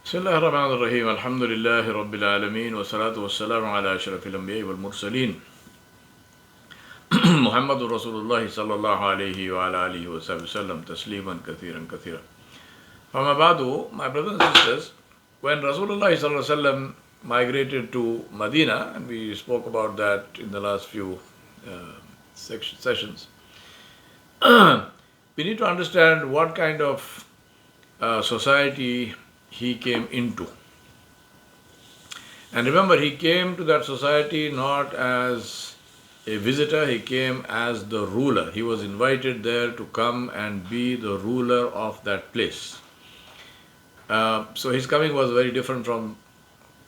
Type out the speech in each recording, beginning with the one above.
Bismillahirrahmanirrahim. Alhamdulillahi Rabbil Alameen. Wa salatu wa salamu ala ashrafil anbiya wal mursaleen. Muhammadur Rasulullah sallallahu alayhi wa ala alihi wa sallam tasliman kathiran kathira. Amma ba'du, my brothers and sisters, when Rasulullah sallallahu alayhi wa sallam migrated to Medina, and we spoke about that in the last few sessions, we need to understand what kind of society he came into. And remember, he came to that society not as a visitor, he came as the ruler. He was invited there to come and be the ruler of that place. So his coming was very different from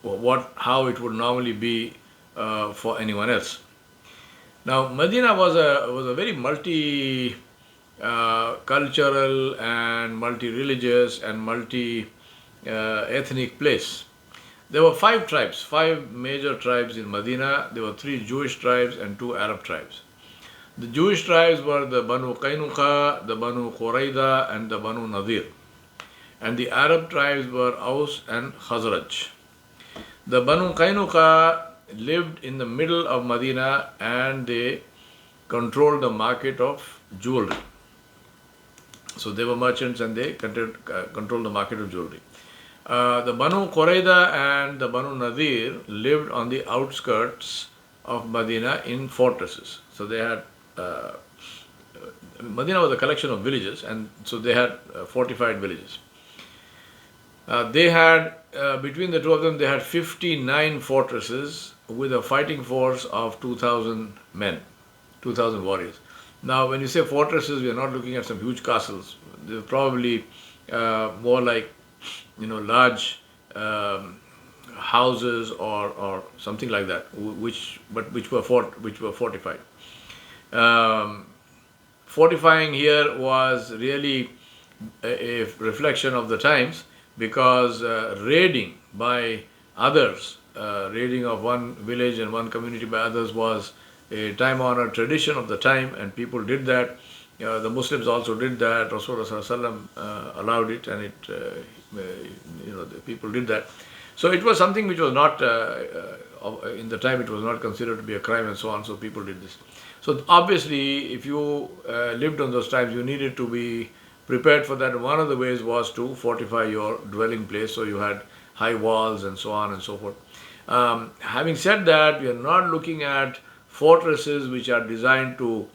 how it would normally be for anyone else. Now, Medina was a very cultural and multi-religious and ethnic place. There were five major tribes in Medina. There were 3 Jewish tribes and 2 Arab tribes. The Jewish tribes were the Banu Qaynuqa, the Banu Qurayza, and the Banu Nadir. And the Arab tribes were Aus and Khazraj. The Banu Qaynuqa lived in the middle of Medina and they controlled the market of jewelry. So they were merchants and they controlled the market of jewelry. The Banu Qurayza and the Banu Nadir lived on the outskirts of Medina in fortresses. So they had, Medina was a collection of villages, and so they had fortified villages. They had, between the two of them, they had 59 fortresses with a fighting force of 2,000 men, 2,000 warriors. Now, when you say fortresses, we are not looking at some huge castles. They're probably more like, large houses or something like that, which were fortified. Fortifying here was really a reflection of the times, because raiding by others, raiding of one village and one community by others was a time-honored tradition of the time, and people did that. The Muslims also did that. Rasulullah allowed it, and the people did that. So it was something which was not, in the time it was not considered to be a crime and so on, so people did this. So obviously, if you lived on those times, you needed to be prepared for that. One of the ways was to fortify your dwelling place, so you had high walls and so on and so forth. Having said that, we are not looking at fortresses which are designed to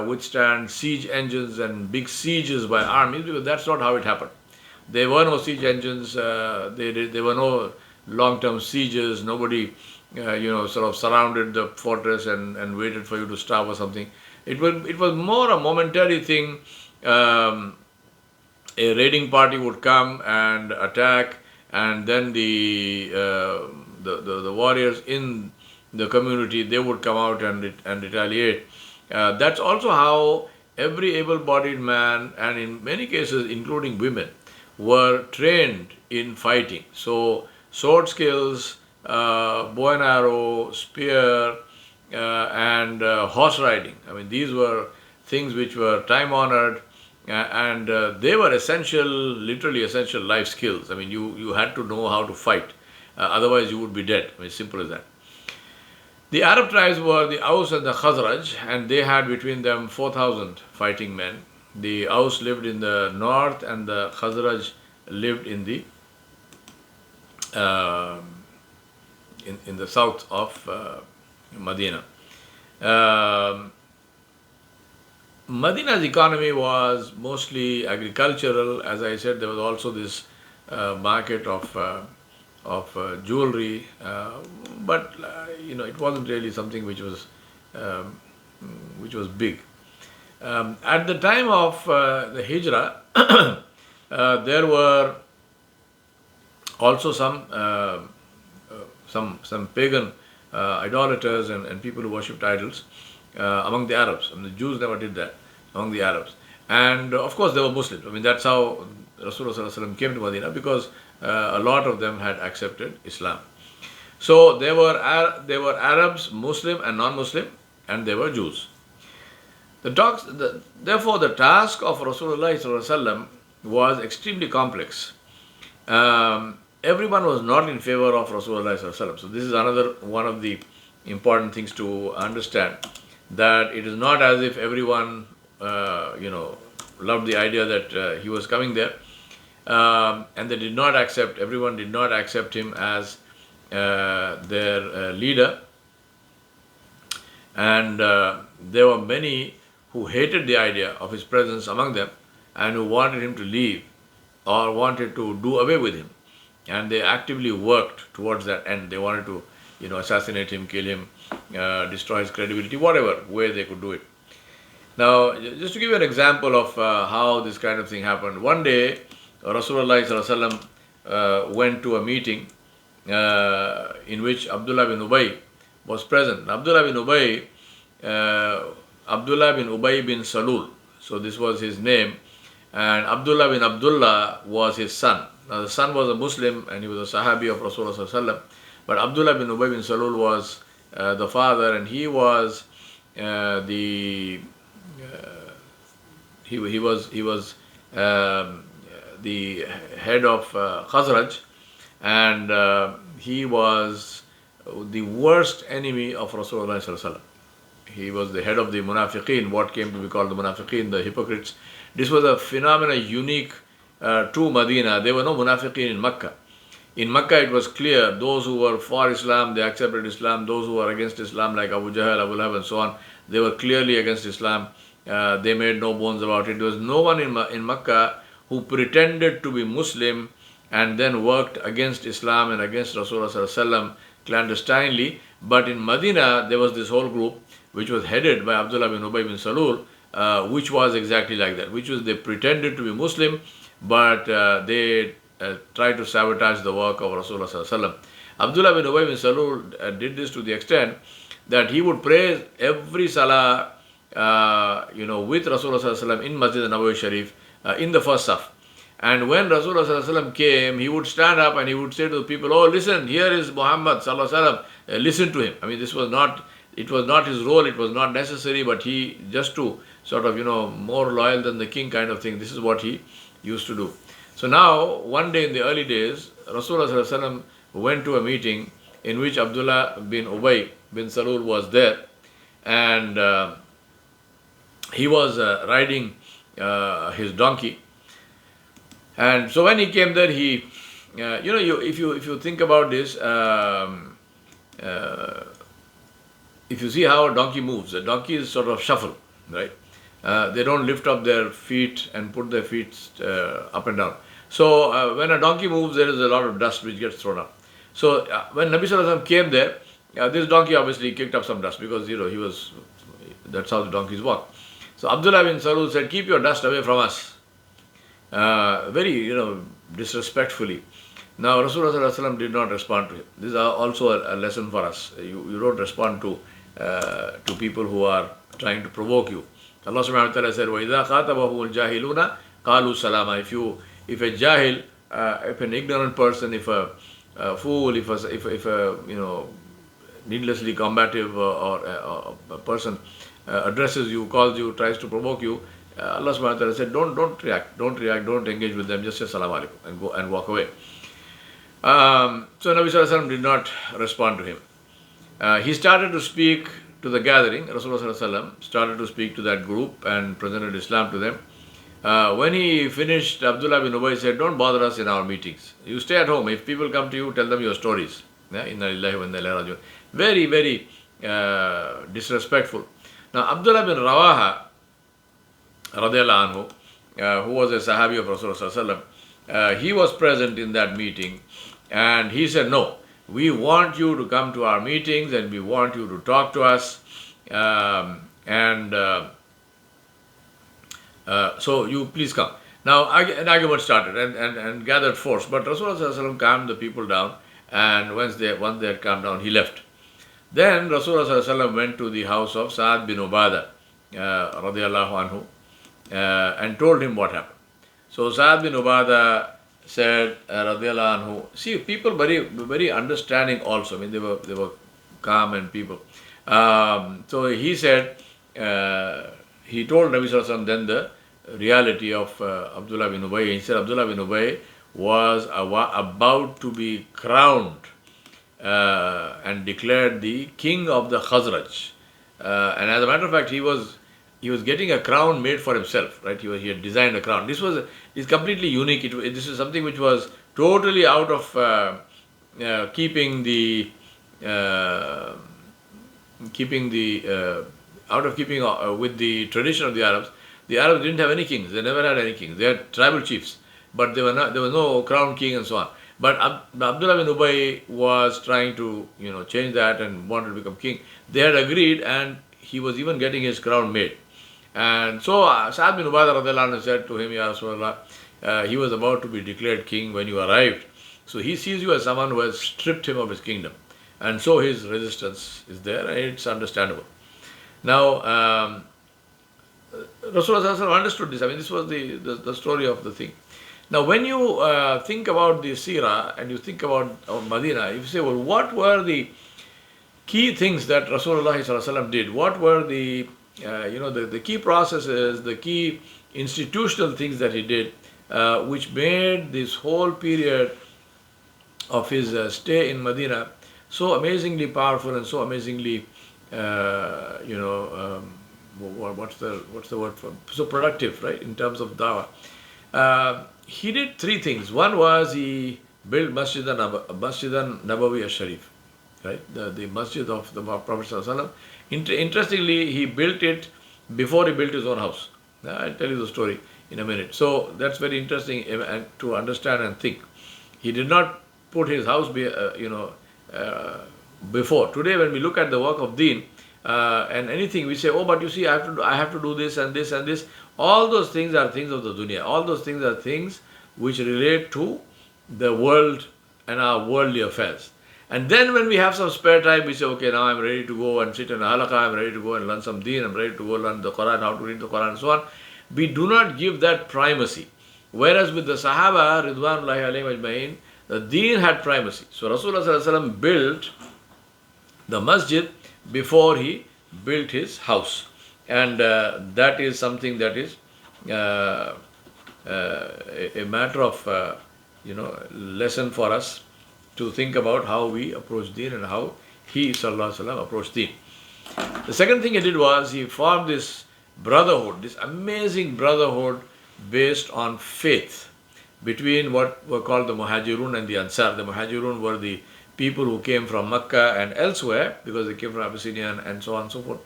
withstand siege engines and big sieges by armies, because that's not how it happened. There were no siege engines, there were no long-term sieges, nobody sort of surrounded the fortress and waited for you to starve or something. It was more a momentary thing. A raiding party would come and attack, and then the warriors in the community, they would come out and retaliate. That's also how every able-bodied man, and in many cases including women, were trained in fighting. So sword skills, bow and arrow, spear, and horse riding. I mean, these were things which were time-honored, and they were literally essential life skills. I mean, you had to know how to fight, otherwise you would be dead. I mean, simple as that. The Arab tribes were the Aus and the Khazraj, and they had between them 4,000 fighting men. The Aus lived in the north, and the Khazraj lived in the in the south of Medina. Medina's economy was mostly agricultural. As I said, there was also this market of jewelry, but it wasn't really something which was big. At the time of the Hijrah, there were also some pagan idolaters and people who worshipped idols among the Arabs. I mean, the Jews never did that among the Arabs. And of course, there were Muslims. I mean, that's how Rasulullah came to Medina, because a lot of them had accepted Islam. So there were Arabs, Muslim and non-Muslim, and there were Jews. Therefore, the task of Rasulullah was extremely complex. everyone was not in favor of Rasulullah. So this is another one of the important things to understand, that it is not as if everyone loved the idea that he was coming there, and they did not accept. Everyone did not accept him as their leader, and there were many who hated the idea of his presence among them and who wanted him to leave or wanted to do away with him, and they actively worked towards that end. They wanted to assassinate him, kill him, destroy his credibility, whatever way they could do it. Now, just to give you an example of how this kind of thing happened, one day Rasulullah went to a meeting in which Abdullah bin Ubay was present. Abdullah bin Ubay bin Salul, so this was his name, and Abdullah bin Abdullah was his son. Now the son was a Muslim and he was a Sahabi of Rasulullah, but Abdullah bin Ubay bin Salul was the father, and he was he was the head of Khazraj, and he was the worst enemy of Rasulullah. He was the head of the Munafiqeen, what came to be called the Munafiqeen, the hypocrites. This was a phenomenon unique to Medina. There were no Munafiqeen in Mecca. In Mecca it was clear, those who were for Islam, they accepted Islam. Those who were against Islam, like Abu Jahl, Abu Lahab and so on, they were clearly against Islam. They made no bones about it. There was no one in Mecca who pretended to be Muslim and then worked against Islam and against Rasulullah clandestinely. But in Medina, there was this whole group which was headed by Abdullah bin Ubay bin Salul, which was exactly like that, which was they pretended to be Muslim, but they tried to sabotage the work of Rasulullah. Abdullah bin Ubay bin Salul did this to the extent that he would pray every salah with Rasulullah in Masjid Nabawi Sharif in the first saf. And when Rasulullah came, he would stand up and he would say to the people, "Oh, listen, here is Muhammad sallallahu alaihi wasallam. Listen to him." I mean, it was not his role, it was not necessary, but he, just to sort of, more loyal than the king kind of thing, this is what he used to do. So now, one day in the early days, Rasulullah went to a meeting in which Abdullah bin Ubay bin Salul was there, and he was riding his donkey. And so when he came there, he, if you think about this, if you see how a donkey moves, a donkey is sort of shuffle, right? They don't lift up their feet and put their feet up and down. So when a donkey moves, there is a lot of dust which gets thrown up. So when Nabi Sallallahu Alaihi Wasallam came there, this donkey obviously kicked up some dust because that's how the donkeys walk. So Abdullah bin Salul said, "Keep your dust away from us." Very, disrespectfully. Now Rasulullah did not respond to him. This is also a lesson for us. You don't respond to people who are trying to provoke you. Allah subhanahu wa ta'ala said, وَإِذَا خَاطَبَهُمُ الْجَاهِلُونَ قَالُوا سَلَامًا. If a jahil, if an ignorant person, if a fool, if a needlessly combative or a person addresses you, calls you, tries to provoke you, Allah subhanahu wa ta'ala said, don't react, don't engage with them, just say salam alaikum and go and walk away. So Nabi Sallallahu Alaihi Wasallam did not respond to him. He started to speak to the gathering. Rasulullah Sallallahu Alaihi Wasallam started to speak to that group and presented Islam to them. When he finished, Abdullah bin Ubay said, "Don't bother us in our meetings. You stay at home. If people come to you, tell them your stories." Inna lillahi wa inna ilaihi raji'un. Very, very disrespectful. Now Abdullah bin Rawaha radiallahu anhu, who was a Sahabi of Rasulullah, he was present in that meeting, and he said, "No, we want you to come to our meetings and we want you to talk to us, so you please come." Now an argument started and gathered force, but Rasulullah calmed the people down, and once they had calmed down, he left. Then Rasulullah went to the house of Sa'ad bin Ubadah radiallahu anhu, and told him what happened. So Sa'ad bin Ubadah said, radiallahu anhu, see, people very, very understanding also. I mean, they were calm and people. So he said, he told Nabi Sallallahu Alaihi Wasallam then the reality of Abdullah bin Ubay. He said, Abdullah bin Ubay was about to be crowned and declared the king of the Khazraj. And as a matter of fact, he was getting a crown made for himself, right? He had designed a crown. Is completely unique. This is something which was totally out of keeping the uh, keeping the out of keeping with the tradition of the Arabs. The Arabs didn't have any kings. They never had any kings. They had tribal chiefs, but there was no crown king and so on. But Abdullah bin Ubay was trying to change that and wanted to become king. They had agreed, and he was even getting his crown made. And so Sa'ad bin Ubadah radiallahu anhu said to him, Ya Rasulullah, he was about to be declared king when you arrived. So he sees you as someone who has stripped him of his kingdom. And so his resistance is there, and it's understandable. Now, Rasulullah understood this. I mean, this was the story of the thing. Now, when you think about the Sirah and you think about Medina, you say, well, what were the key things that Rasulullah did? What were the the key processes, the key institutional things that he did, which made this whole period of his stay in Medina so amazingly powerful and so amazingly, what's the word for, so productive, right, in terms of dawah. He did three things. One was he built Masjid Nabawi al-Sharif, right, the masjid of the Prophet ﷺ. Interestingly, he built it before he built his own house. I'll tell you the story in a minute. So that's very interesting to understand and think. He did not put his house before. Today, when we look at the work of Deen and anything, we say, oh, but you see, I have to do this and this and this. All those things are things of the dunya. All those things are things which relate to the world and our worldly affairs. And then when we have some spare time, we say, okay, now I'm ready to go and sit in a halaqah, I'm ready to go and learn some deen, I'm ready to go learn the Quran, how to read the Quran and so on. We do not give that primacy. Whereas with the Sahaba, Ridwanullahi alayhim ajma'in, the deen had primacy. So Rasulullah built the masjid before he built his house. And that is something that is a matter of, lesson for us to think about how we approach deen and how he, sallallahu alaihi wasallam, approached deen. The second thing he did was he formed this brotherhood, this amazing brotherhood based on faith between what were called the Muhajirun and the Ansar. The Muhajirun were the people who came from Mecca and elsewhere because they came from Abyssinia and so on and so forth.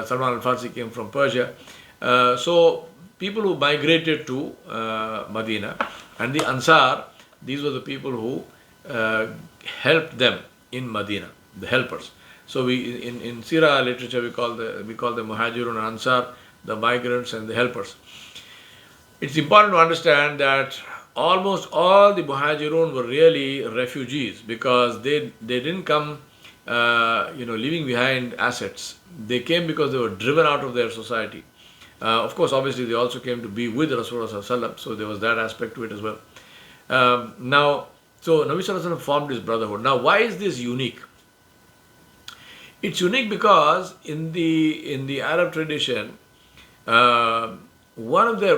Salman al-Farsi came from Persia. So people who migrated to Medina, and the Ansar, these were the people who helped them in Medina, the helpers. So we in Sirah literature we call the Muhajirun and Ansar, the migrants and the helpers. It's important to understand that almost all the Muhajirun were really refugees because they didn't come leaving behind assets. They came because they were driven out of their society. Of course, obviously they also came to be with Rasulullah, so there was that aspect to it as well. So Nabi Sallallahu Alaihi Wasallam formed this brotherhood. Now, why is this unique? It's unique because in the Arab tradition, one of their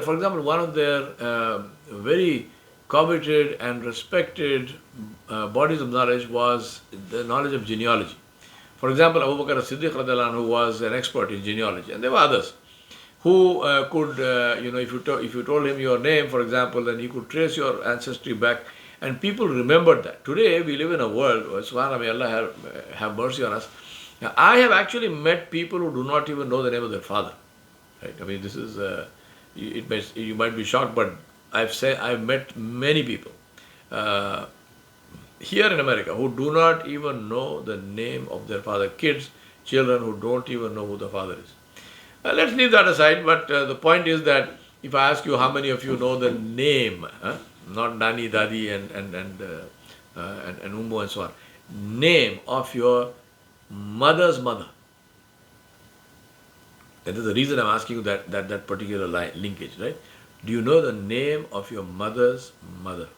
very coveted and respected bodies of knowledge was the knowledge of genealogy. For example, Abu Bakr as-Siddiq radiallahu anhu was an expert in genealogy, and there were others who could, if you told him your name, for example, then he could trace your ancestry back. And people remembered that. Today we live in a world, subhanAllah, may Allah have mercy on us. Now, I have actually met people who do not even know the name of their father. Right? I mean, this is, you might be shocked, but I've met many people here in America who do not even know the name of their father. Kids, children who don't even know who the father is. Let's leave that aside, but the point is that if I ask you how many of you know the name, not Nani, Dadi and Ummu and so on, name of your mother's mother. That is the reason I'm asking you that particular linkage, right? Do you know the name of your mother's mother?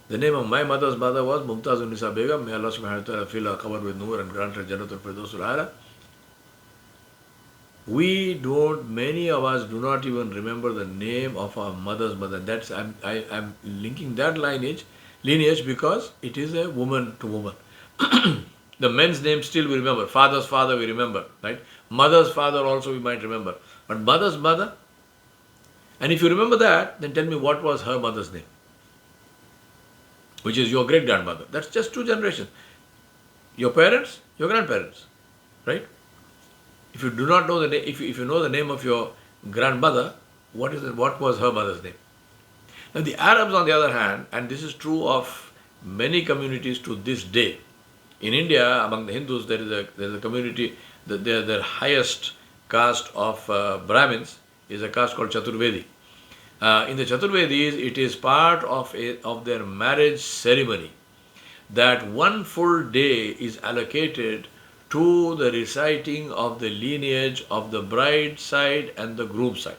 The name of my mother's mother was Mumtaz Nisa Begum. May Allah subhanahu wa ta'ala fill her qabr with nur and grant her Jannatul Firdaus al-A'la. Many of us do not even remember the name of our mother's mother. I'm linking that lineage because it is a woman to woman. The men's name still we remember. Father's father we remember, right? Mother's father also we might remember. But mother's mother, and if you remember that, then tell me what was her mother's name, which is your great grandmother. That's just two generations. Your parents, your grandparents, right? If you do not know the name, if you know the name of your grandmother, what was her mother's name? Now the Arabs, on the other hand, and this is true of many communities to this day. In India, among the Hindus, there is a community, their highest caste of Brahmins is a caste called Chaturvedi. In the Chaturvedis, it is part of their marriage ceremony that one full day is allocated to the reciting of the lineage of the bride side and the groom side.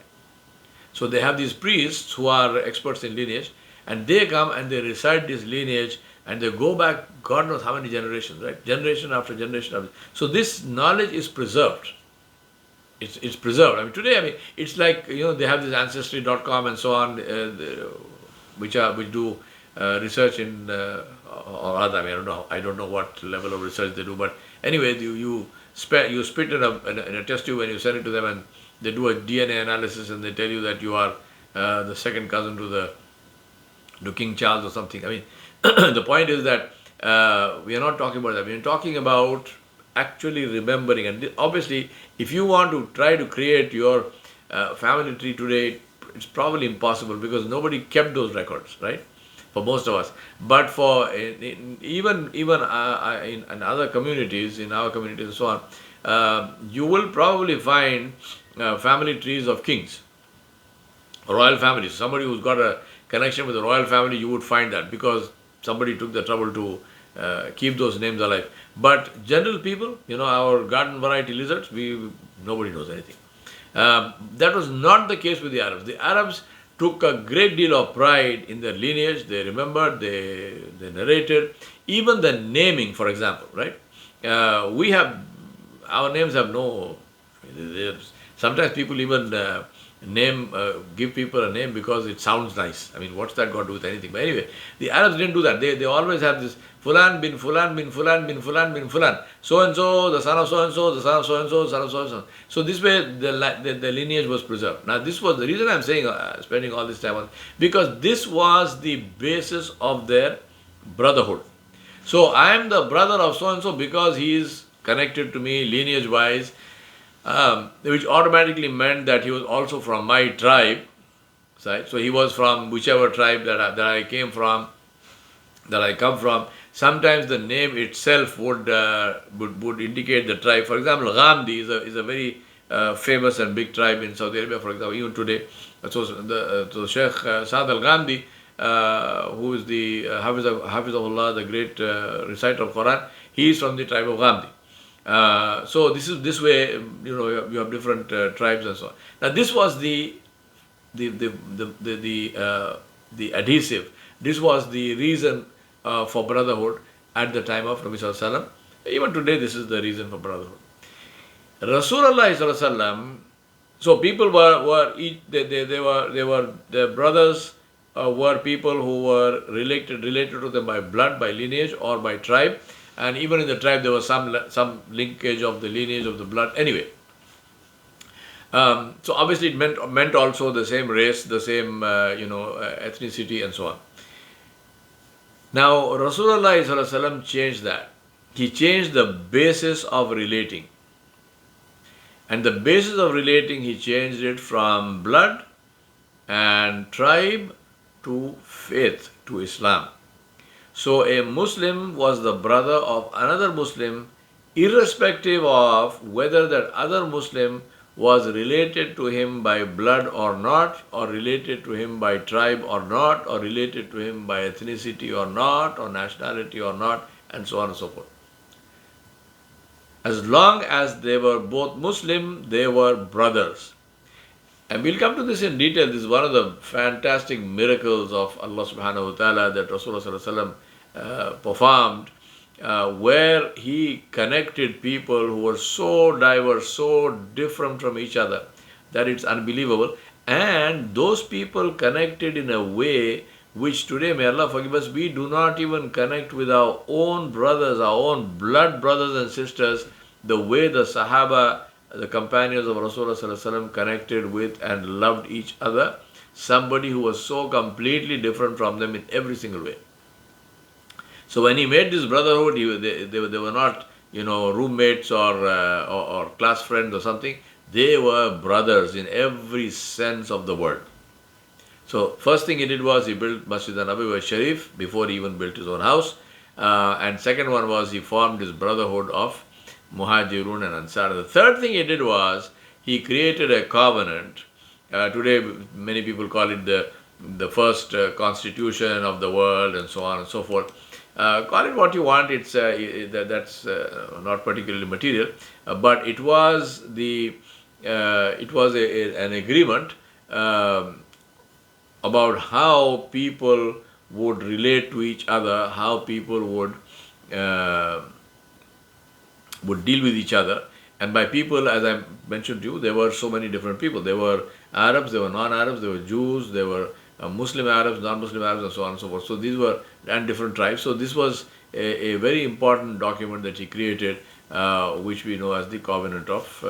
So they have these priests who are experts in lineage, and they come and they recite this lineage, and they go back God knows how many generations, right? Generation after generation after. So this knowledge is preserved. It's preserved. I mean, today, it's like, they have this ancestry.com and so on, which do research in or other. I don't know what level of research they do, but anyway, you spit in a test tube and you send it to them, and they do a DNA analysis and they tell you that you are the second cousin to King Charles or something. The point is that we are not talking about that. We are talking about actually remembering. And obviously, if you want to try to create your family tree today, it's probably impossible because nobody kept those records, right? For most of us. But for even in other communities, in our communities and so on, you will probably find family trees of kings, royal families. Somebody who's got a connection with the royal family, you would find that because somebody took the trouble to keep those names alive. But general people, our garden variety lizards, nobody knows anything. That was not the case with the Arabs. The Arabs took a great deal of pride in their lineage. They remembered, they narrated. Even the naming, for example, right? Our names have no, sometimes people even give people a name because it sounds nice. What's that got to do with anything? But anyway, the Arabs didn't do that. They always have this Fulan bin Fulan bin Fulan bin Fulan bin Fulan. So and so, the son of so and so, the son of so and so, the son of so and so. So this way the lineage was preserved. Now this was the reason I'm saying, spending all this time on, because this was the basis of their brotherhood. So I am the brother of so and so because he is connected to me lineage wise, which automatically meant that he was also from my tribe. Right? So he was from whichever tribe that I came from, that I come from. Sometimes the name itself would indicate the tribe. For example, Ghamdi is a very famous and big tribe in Saudi Arabia, for example, even today. So Sheikh Saad al-Ghamdi, who is the Hafizahullah, the great reciter of Quran, he is from the tribe of Ghamdi. So this way, you have different tribes and so on. Now this was the adhesive. This was the reason for brotherhood at the time of Nabi Sallallahu. Even today, this is the reason for brotherhood. Rasulullah Sallallahu. So people their brothers were people who were related to them by blood, by lineage, or by tribe. And even in the tribe, there was some linkage of the lineage of the blood. Anyway, so obviously it meant also the same race, the same ethnicity, and so on. Now Rasulullah ﷺ changed that. He changed the basis of relating, and the basis of relating he changed it from blood and tribe to faith, to Islam. So a Muslim was the brother of another Muslim, irrespective of whether that other Muslim was related to him by blood or not, or related to him by tribe or not, or related to him by ethnicity or not, or nationality or not, and so on and so forth. As long as they were both Muslim, they were brothers. And we'll come to this in detail. This is one of the fantastic miracles of Allah subhanahu wa ta'ala that Rasulullah sallallahu alaihi wasallam performed where he connected people who were so diverse, so different from each other, that it's unbelievable. And those people connected in a way which today, may Allah forgive us, we do not even connect with our own brothers, our own blood brothers and sisters, the way the Sahaba, the companions of Rasulullah connected with and loved each other. Somebody who was so completely different from them in every single way. So when he made this brotherhood, they were not, roommates or class friends or something. They were brothers in every sense of the word. So first thing he did was he built Masjid Anbiya Sharif before he even built his own house. And second one was he formed this brotherhood of Muhajirun and Ansar. The third thing he did was he created a covenant. Today many people call it the first constitution of the world and so on and so forth. Call it what you want. That's not particularly material, but it was an agreement about how people would relate to each other, how people would deal with each other. And by people, as I mentioned to you, there were so many different people. There were Arabs, there were non-Arabs, there were Jews, there were Muslim Arabs, non-Muslim Arabs, and so on and so forth. So these were and different tribes. So this was a very important document that he created, which we know as the Covenant of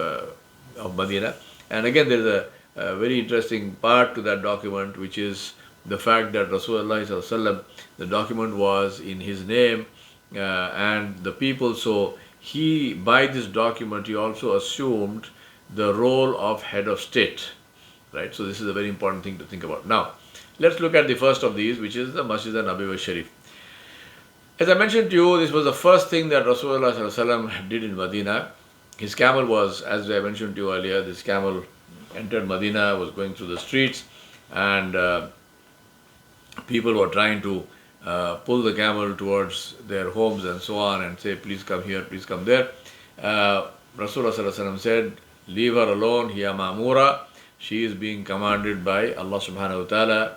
Medina. And again, there is a very interesting part to that document, which is the fact that Rasulullah, the document was in his name and the people. So he, by this document, he also assumed the role of head of state, right? So this is a very important thing to think about. Now, let's look at the first of these, which is the Masjid Anbiya Sharif. As I mentioned to you, this was the first thing that Rasulullah did in Medina. His camel was, as I mentioned to you earlier, this camel entered Medina, was going through the streets, and people were trying to pull the camel towards their homes and so on, and say, please come here, please come there. Rasulullah said, leave her alone, hiya ma'mura. She is being commanded by Allah subhanahu wa ta'ala,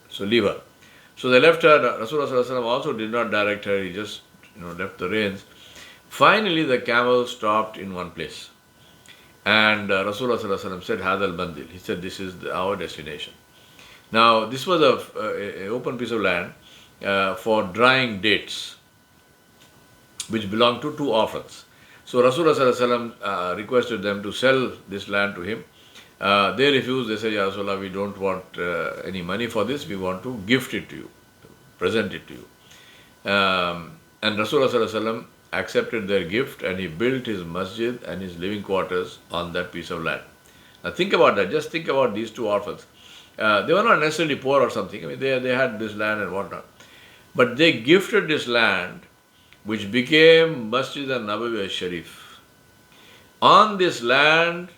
so leave her. So they left her. Rasulullah also did not direct her, he just left the reins. Finally, the camel stopped in one place. And Rasulullah said, Hadal Bandil. He said, this is our destination. Now, this was an open piece of land for drying dates, which belonged to two orphans. So Rasulullah requested them to sell this land to him. They refused. They said, Ya Rasulullah, we don't want any money for this. We want to gift it to you, present it to you. And Rasulullah accepted their gift, and he built his masjid and his living quarters on that piece of land. Now think about that. Just think about these two orphans. They were not necessarily poor or something. I mean, they had this land and whatnot. But they gifted this land, which became Masjid Anbiya Sharif. On this land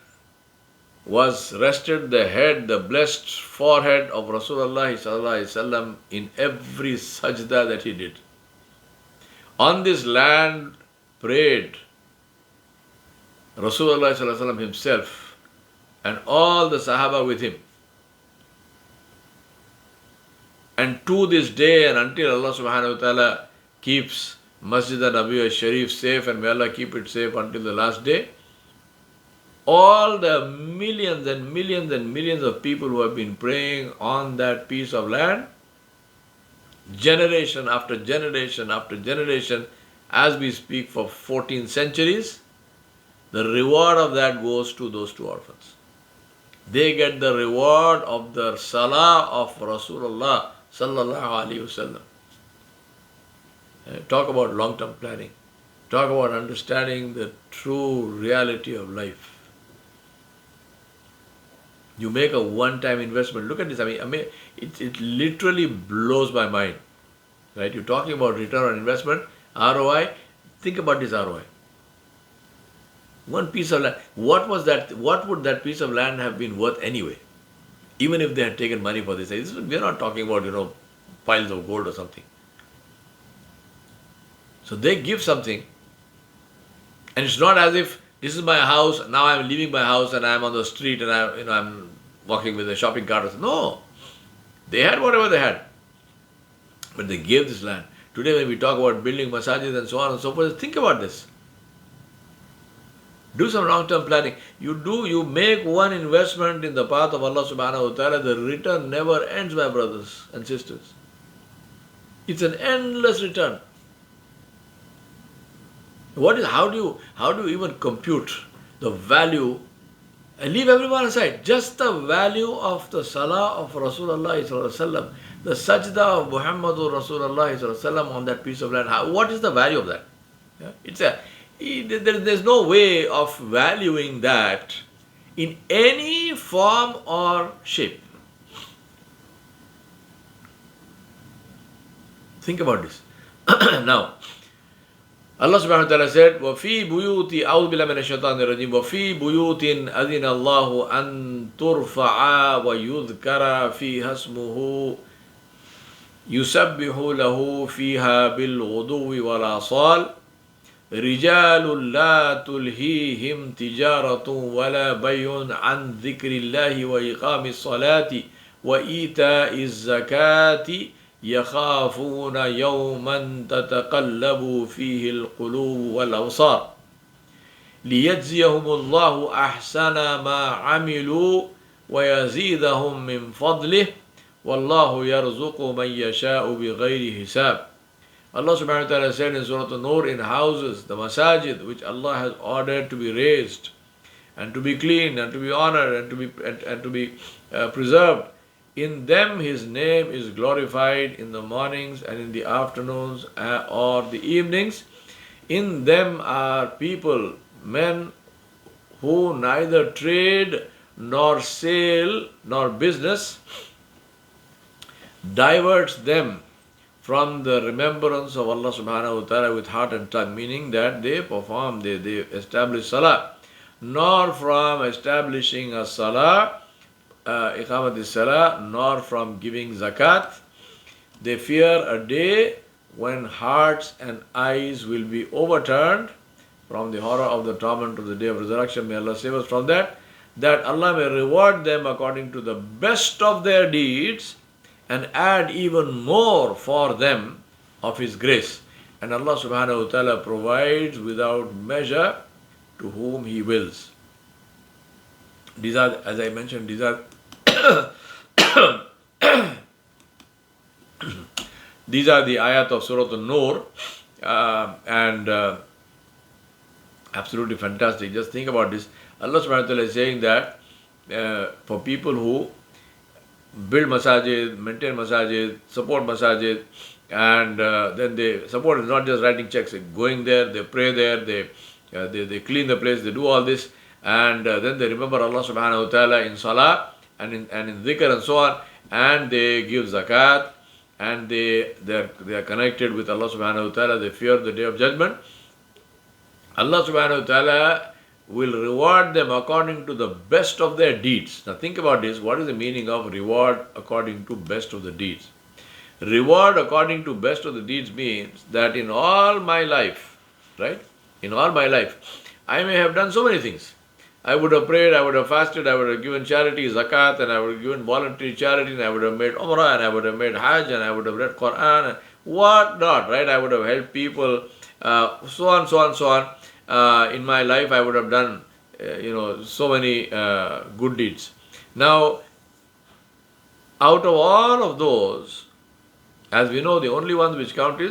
was rested the head, the blessed forehead of Rasulullah sallallahu alaihi wasallam in every sajda that he did. On this land prayed Rasulullah sallallahu alaihi wasallam himself and all the Sahaba with him. And to this day, and until Allah subhanahu wa ta'ala keeps Masjid Anbiya Sharif safe, and may Allah keep it safe until the last day, all the millions and millions and millions of people who have been praying on that piece of land, generation after generation after generation, as we speak for 14 centuries, the reward of that goes to those two orphans. They get the reward of the salah of Rasulullah sallallahu alaihi wasallam. Talk about long-term planning. Talk about understanding the true reality of life. You make a one-time investment. Look at this. I mean, it literally blows my mind. Right? You're talking about return on investment, ROI. Think about this ROI. One piece of land. What would that piece of land have been worth anyway? Even if they had taken money for this. We're not talking about, piles of gold or something. So they give something, and it's not as if this is my house, now I'm leaving my house and I'm on the street and I'm walking with a shopping cart. No, they had whatever they had, but they gave this land. Today when we talk about building masajid and so on and so forth, think about this. Do some long-term planning. You make one investment in the path of Allah subhanahu wa ta'ala, the return never ends, my brothers and sisters. It's an endless return. How do you even compute the value? And leave everyone aside. Just the value of the salah of Rasulullah sallallahu alaihi wasallam, the sajda of Muhammadur Rasulullah sallallahu alaihi wasallam on that piece of land. What is the value of that? Yeah? There's no way of valuing that in any form or shape. Think about this. Now, Allah subhanahu wa ta'ala said, وَفِي بُيُوتِ أَعُوذُ بِاللَّهِ مِنَ الشَّيْطَانِ الرَّجِيمِ وَفِي بُيُوتٍ أَذِنَ اللَّهُ أَن تُرْفَعَ وَيُذْكَرَ فِيهَا اسْمُهُ يُسَبِّحُ لَهُ فِيهَا بِالْغُدُوِّ وَالْآصَالِ رِجَالٌ لَا تُلْهِيهِمْ تِجَارَةٌ وَلَا بَيْعٌ عَنْ ذِكْرِ اللَّهِ وَإِقَامِ الصَّلَاةِ وَإِيتَاءِ الزَّكَاةِ يخافون يوما تتقلب فيه القلوب والأبصار ليجزيهم الله أحسن ما عملوا ويزيدهم من فضله والله يرزق من يشاء بغير حساب. Allah subhanahu wa ta'ala said in Surah An-Nur, in houses, the masajid, which Allah has ordered to be raised and to be clean and to be honored and to be preserved, in them His name is glorified in the mornings and in the afternoons or the evenings. In them are people, men who neither trade nor sale nor business diverts them from the remembrance of Allah subhanahu wa ta'ala with heart and tongue, meaning that they establish salah, nor from establishing a salah, iqamat salah, nor from giving zakat. They fear a day when hearts and eyes will be overturned from the horror of the torment of the day of resurrection. May Allah save us from that. That Allah may reward them according to the best of their deeds and add even more for them of His grace. And Allah subhanahu wa ta'ala provides without measure to whom He wills. These are, as I mentioned, these are these are the ayat of Surah An-Nur, and absolutely fantastic. Just think about this. Allah subhanahu wa ta'ala is saying that for people who build masajid, maintain masajid, support masajid, and then they support is not just writing checks, going there, they pray there, they clean the place, they do all this, and then they remember Allah subhanahu wa ta'ala in salah and in dhikr and so on, and they give zakat, and they are connected with Allah subhanahu wa ta'ala, they fear the day of judgment. Allah subhanahu wa ta'ala will reward them according to the best of their deeds. Now think about this. What is the meaning of reward according to best of the deeds? Reward according to best of the deeds means that in all my life, right? In all my life, I may have done so many things. I would have prayed, I would have fasted, I would have given charity, zakat, and I would have given voluntary charity, and I would have made umrah, and I would have made hajj, and I would have read Quran, and what not, right? I would have helped people, so on, so on, so on. In my life, I would have done, so many good deeds. Now, out of all of those, as we know, the only ones which count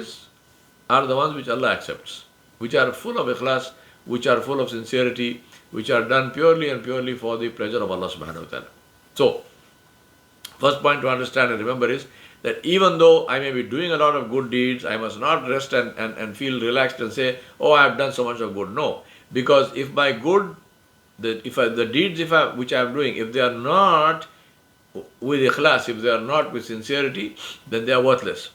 are the ones which Allah accepts, which are full of ikhlas, which are full of sincerity, which are done purely and purely for the pleasure of Allah subhanahu wa ta'ala. So, first point to understand and remember is that even though I may be doing a lot of good deeds, I must not rest and feel relaxed and say, oh, I have done so much of good. No, because if my good, the deeds which I am doing, if they are not with ikhlas, if they are not with sincerity, then they are worthless.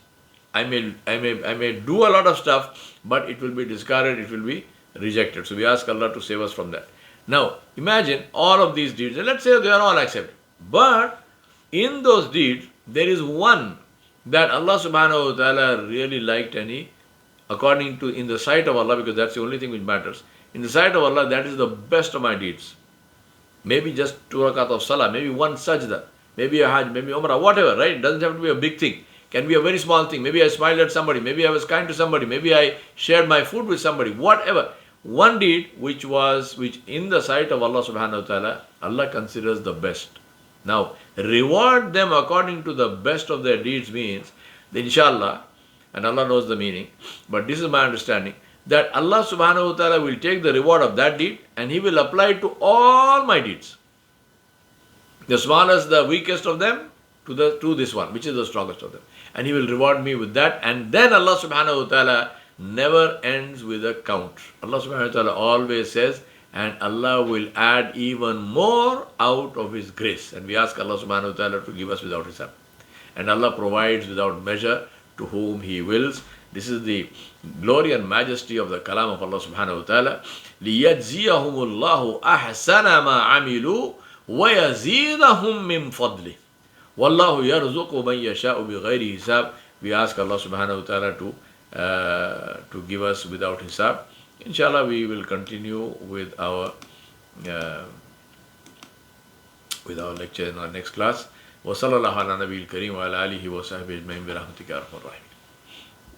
I may do a lot of stuff, but it will be discarded, it will be rejected. So we ask Allah to save us from that. Now, imagine all of these deeds, and let's say they are all accepted. But in those deeds, there is one that Allah subhanahu wa ta'ala really liked, and according to, in the sight of Allah, because that's the only thing which matters, in the sight of Allah, that is the best of my deeds. Maybe just 2 rakat of salah, maybe one sajda, maybe a hajj, maybe umrah, whatever, right? It doesn't have to be a big thing. Can be a very small thing. Maybe I smiled at somebody, maybe I was kind to somebody, maybe I shared my food with somebody, whatever. One deed which in the sight of Allah subhanahu wa ta'ala, Allah considers the best. Now, reward them according to the best of their deeds means, that inshallah, and Allah knows the meaning, but this is my understanding, that Allah subhanahu wa ta'ala will take the reward of that deed and He will apply it to all my deeds. The smallest, the weakest of them, to this one, which is the strongest of them. And He will reward me with that. And then Allah subhanahu wa ta'ala never ends with a count. Allah subhanahu wa ta'ala always says, and Allah will add even more out of His grace. And we ask Allah subhanahu wa ta'ala to give us without hisab. And Allah provides without measure to whom He wills. This is the glory and majesty of the kalam of Allah subhanahu wa ta'ala. لِيَجْزِيَهُمُ اللَّهُ أَحْسَنَ مَا عَمِلُوا وَيَزِيدَهُم مِّن فَضْلِهِ وَاللَّهُ يَرْزُقُ مَن يَشَاءُ بِغَيْرِ حِسَابٍ. We ask Allah subhanahu wa ta'ala to give us without hisab. Inshallah, we will continue with our lecture in our next class. وصلى الله على نبي الكريم وعلى آله وصحبه أجمعين برحمتك يا أرحم الراحمين.